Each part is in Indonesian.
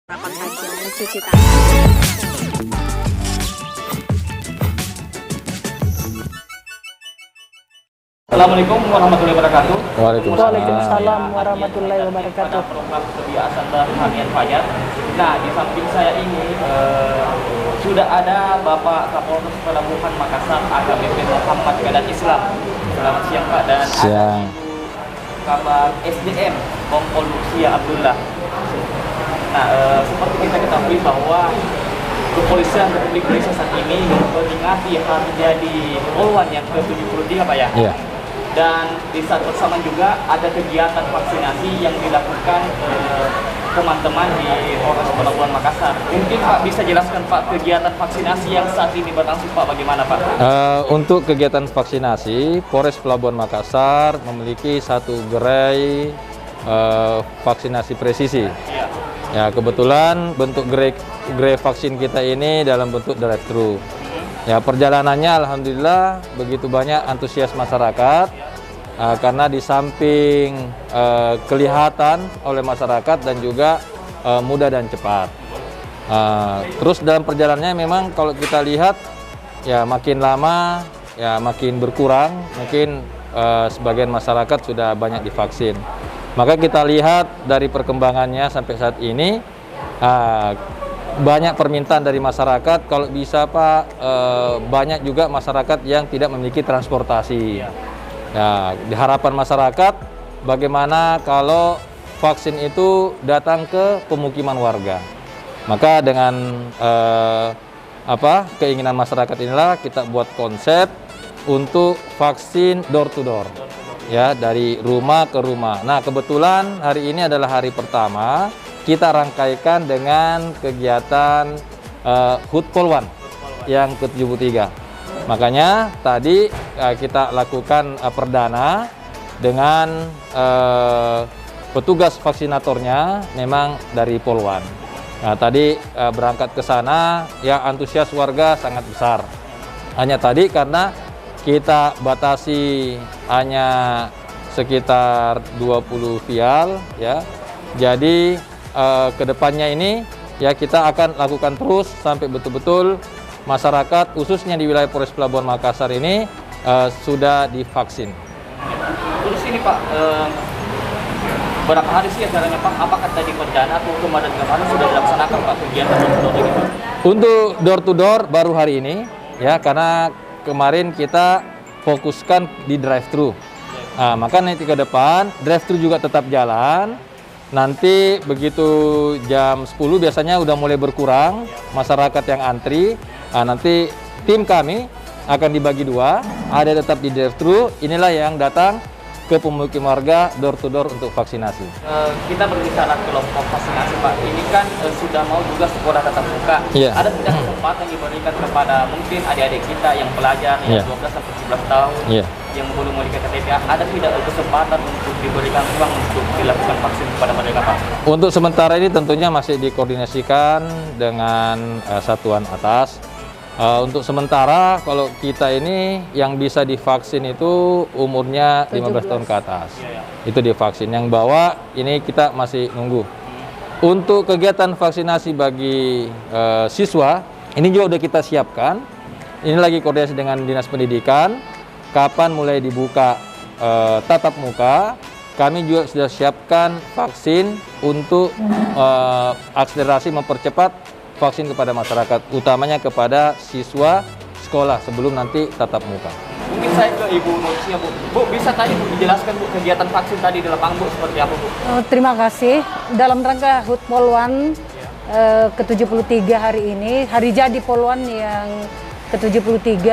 Harapan kajian mencuci tangan. Assalamualaikum warahmatullahi wabarakatuh. Waalaikumsalam warahmatullahi wabarakatuh. Pada program kebiasaan dan harian Fajar. Nah, di samping saya ini sudah ada Bapak Kapolres Pelabuhan Makassar AKBP Muhammad Kadan Islam. Selamat siang Pak, dan Siang. Kabar SDM Kompol Lutfia Abdullah. Nah, seperti kita ketahui bahwa Kepolisian Republik Indonesia saat ini memperingati hari jadi Polwan yang ke-73 Pak ya. Iya. Dan di saat bersamaan juga ada kegiatan vaksinasi yang dilakukan teman-teman di Polres Pelabuhan Makassar. Mungkin Pak bisa jelaskan Pak kegiatan vaksinasi yang saat ini berlangsung Pak, bagaimana Pak? Untuk kegiatan vaksinasi, Polres Pelabuhan Makassar memiliki satu gerai vaksinasi presisi. Iya. Ya, kebetulan bentuk gerai vaksin kita ini dalam bentuk drive-thru. Ya, perjalanannya alhamdulillah begitu banyak antusias masyarakat karena di samping kelihatan oleh masyarakat dan juga mudah dan cepat. Terus dalam perjalanannya memang kalau kita lihat ya makin lama ya makin berkurang, mungkin sebagian masyarakat sudah banyak divaksin. Maka kita lihat dari perkembangannya sampai saat ini banyak permintaan dari masyarakat, kalau bisa Pak, banyak juga masyarakat yang tidak memiliki transportasi. Ya, di harapan masyarakat, bagaimana kalau vaksin itu datang ke pemukiman warga. Maka dengan keinginan masyarakat inilah kita buat konsep untuk vaksin door to door. Ya, dari rumah ke rumah. Nah, kebetulan hari ini adalah hari pertama kita rangkaikan dengan kegiatan HUT Polwan yang ke-73. Makanya tadi kita lakukan perdana dengan petugas vaksinatornya memang dari Polwan. Nah, tadi berangkat ke sana, ya antusias warga sangat besar. Hanya tadi karena kita batasi hanya sekitar 20 vial, ya. Jadi kedepannya ini ya kita akan lakukan terus sampai betul-betul masyarakat khususnya di wilayah Polres Pelabuhan Makassar ini sudah divaksin. Terus ini Pak, berapa hari sih acaranya Pak? Apakah tadi perdana atau kemarin sudah dilaksanakan Pak kegiatan door to door ini Pak? Untuk door to door baru hari ini ya, karena kemarin kita fokuskan di drive-thru. Nah, maka nanti ke depan drive-thru juga tetap jalan. Nanti begitu jam 10 biasanya udah mulai berkurang masyarakat yang antri. Nah, nanti tim kami akan dibagi dua, ada tetap di drive-thru, inilah yang datang ke pemukiman warga door to door untuk vaksinasi. Kita berbicara kelompok vaksinasi Pak, ini kan sudah mau juga sekolah tatap muka. Iya. Ada tidak kesempatan diberikan kepada mungkin adik-adik kita yang pelajar yang Iya. 12 sampai 17 tahun Iya. yang belum memiliki KTP, ada tidak kesempatan untuk diberikan ruang untuk dilakukan vaksin kepada mereka Pak? Untuk sementara ini tentunya masih dikoordinasikan dengan satuan atas. Untuk sementara kalau kita ini yang bisa divaksin itu umurnya 15 tahun ke atas. Itu divaksin. Yang bawah ini kita masih nunggu. Untuk kegiatan vaksinasi bagi siswa, ini juga udah kita siapkan. Ini lagi koordinasi dengan Dinas Pendidikan. Kapan mulai dibuka tatap muka, kami juga sudah siapkan vaksin untuk akselerasi mempercepat vaksin kepada masyarakat, utamanya kepada siswa sekolah sebelum nanti tatap muka. Mungkin saya ke Ibu Nursia Bu. Bu, bisa tadi Bu dijelaskan Bu kegiatan vaksin tadi di lapangan Bu seperti apa Bu? Terima kasih. Dalam rangka HUT Polwan ke-73 hari ini, hari jadi Polwan yang ke-73,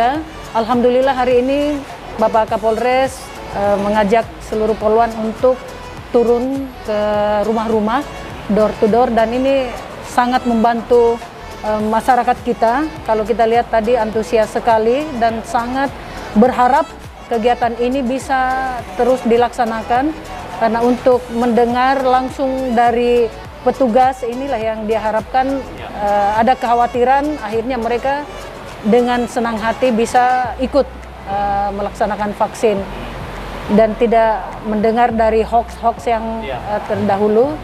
alhamdulillah hari ini Bapak Kapolres mengajak seluruh Polwan untuk turun ke rumah-rumah, door to door, dan ini sangat membantu masyarakat kita. Kalau kita lihat tadi antusias sekali dan sangat berharap kegiatan ini bisa terus dilaksanakan, karena untuk mendengar langsung dari petugas inilah yang diharapkan. Ada kekhawatiran, akhirnya mereka dengan senang hati bisa ikut melaksanakan vaksin dan tidak mendengar dari hoax-hoax yang terdahulu.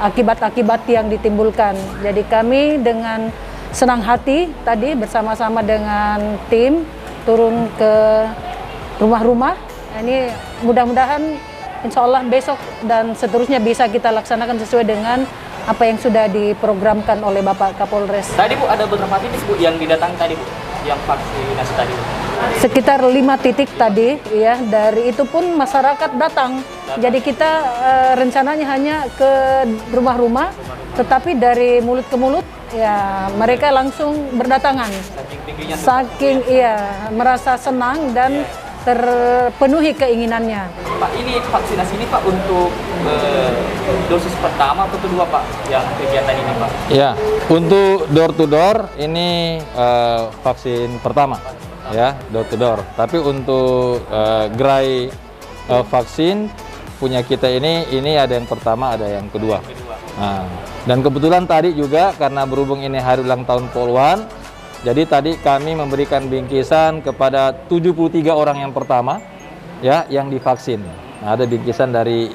akibat-akibat yang ditimbulkan. Jadi kami dengan senang hati tadi bersama-sama dengan tim turun ke rumah-rumah. Ini mudah-mudahan insya Allah besok dan seterusnya bisa kita laksanakan sesuai dengan apa yang sudah diprogramkan oleh Bapak Kapolres. Tadi Bu ada beberapa titik Bu yang didatangi tadi Bu, yang vaksinasi tadi Bu. Sekitar 5 titik tadi, ya. Dari itu pun masyarakat datang. Jadi kita rencananya hanya ke rumah-rumah, tetapi dari mulut ke mulut, ya mereka langsung berdatangan. Saking tingginya. Saking iya merasa senang dan terpenuhi keinginannya. Pak, ini vaksinasi ini Pak untuk dosis pertama atau kedua Pak yang kegiatan ini Pak? Ya, untuk door to door ini vaksin pertama, ya, door to door. Tapi untuk gerai vaksin punya kita ini ada yang pertama, ada yang kedua. Nah, dan kebetulan tadi juga karena berhubung ini hari ulang tahun Polwan, jadi tadi kami memberikan bingkisan kepada 73 orang yang pertama, ya, yang divaksin. Nah, ada bingkisan dari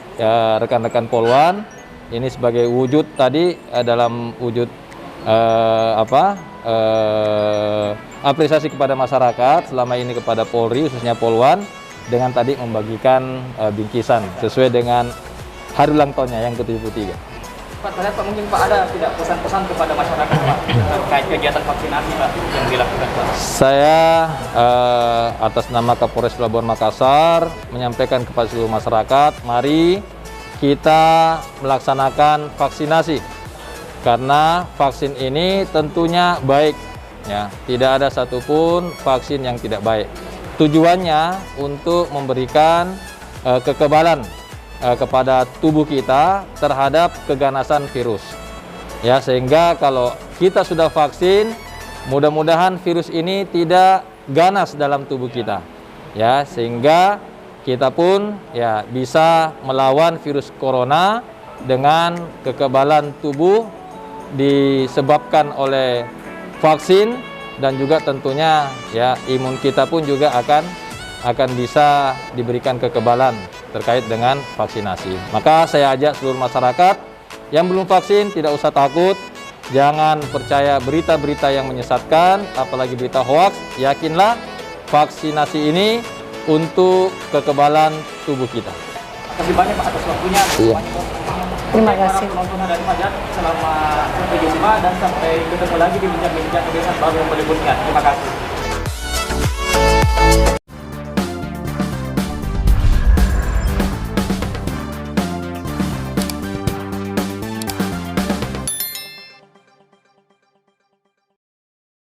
rekan-rekan Polwan. Ini sebagai wujud tadi dalam wujud apresiasi kepada masyarakat selama ini kepada Polri, khususnya Polwan, dengan tadi membagikan bingkisan sesuai dengan hari ulang tahunnya yang ke-73. Pak, terlihat Pak, mungkin Pak ada tidak pesan-pesan kepada masyarakat Pak terkait kegiatan vaksinasi Pak yang dilakukan Pak? Saya atas nama Kapolres Pelabuhan Makassar menyampaikan kepada seluruh masyarakat, mari kita melaksanakan vaksinasi karena vaksin ini tentunya baik, ya, tidak ada satupun vaksin yang tidak baik. Tujuannya untuk memberikan kekebalan kepada tubuh kita terhadap keganasan virus, ya, sehingga kalau kita sudah vaksin, mudah-mudahan virus ini tidak ganas dalam tubuh kita, ya, sehingga kita pun, ya, bisa melawan virus corona dengan kekebalan tubuh disebabkan oleh vaksin, dan juga tentunya, ya, imun kita pun juga akan bisa diberikan kekebalan terkait dengan vaksinasi. Maka saya ajak seluruh masyarakat yang belum vaksin tidak usah takut, jangan percaya berita-berita yang menyesatkan, apalagi berita hoaks. Yakinlah vaksinasi ini untuk kekebalan tubuh kita. Terima kasih banyak Pak atas waktunya. Iya. Terima kasih. Penonton dari Fajar selama sampai jumpa dan sampai ketemu lagi di bincang-bincang kebiasaan baru yang berikutnya. Terima kasih.